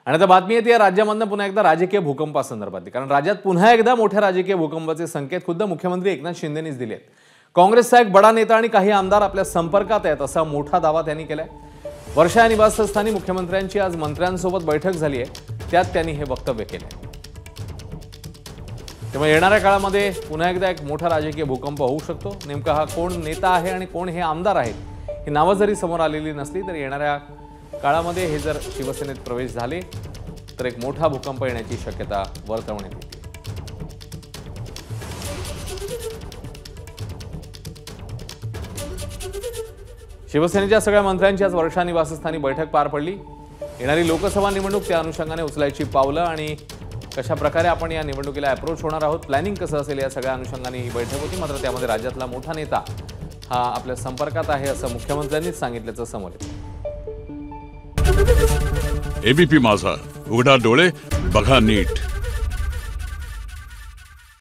आणि आता बातमी येते राज्यामधनं पुन्हा एकदा राजकीय भूकंपासंदर्भातली, कारण राज्यात पुन्हा एकदा मोठ्या राजकीय भूकंपाचे संकेत खुद्द मुख्यमंत्री एकनाथ शिंदेनीच दिले आहेत। काँग्रेसचा एक बडा नेता आणि काही आमदार आपल्या संपर्कात आहेत असा मोठा दावा त्यांनी केलाय। वर्षा निवासस्थानी मुख्यमंत्र्यांची आज मंत्र्यांसोबत बैठक झाली आहे, त्यात त्यांनी हे वक्तव्य केले। त्यामुळे येणाऱ्या काळामध्ये पुन्हा एकदा एक मोठा राजकीय भूकंप होऊ शकतो। नेमका हा कोण नेता आहे आणि कोण हे आमदार आहेत ही नावं जरी समोर आलेली नसली तरी येणाऱ्या काळामध्ये हे जर शिवसेनेत प्रवेश झाले तर एक मोठा भूकंप येण्याची शक्यता वर्तवण्यात येते। शिवसेनेच्या सगळ्या मंत्र्यांची आज वर्षा निवासस्थानी बैठक पार पडली। येणारी लोकसभा निवडणूक त्या अनुषंगाने उचलायची पावलं आणि कशा प्रकारे आपण या निवडणुकीला अप्रोच होणार आहोत, प्लॅनिंग कसं असेल या सगळ्या अनुषंगाने ही बैठक होती। मात्र त्यामध्ये राज्यातला मोठा नेता हा आपल्या संपर्कात आहे असं मुख्यमंत्र्यांनीच सांगितल्याचं समोर येतं। एबीपी माझा, उघडा डोळे बघा नीट।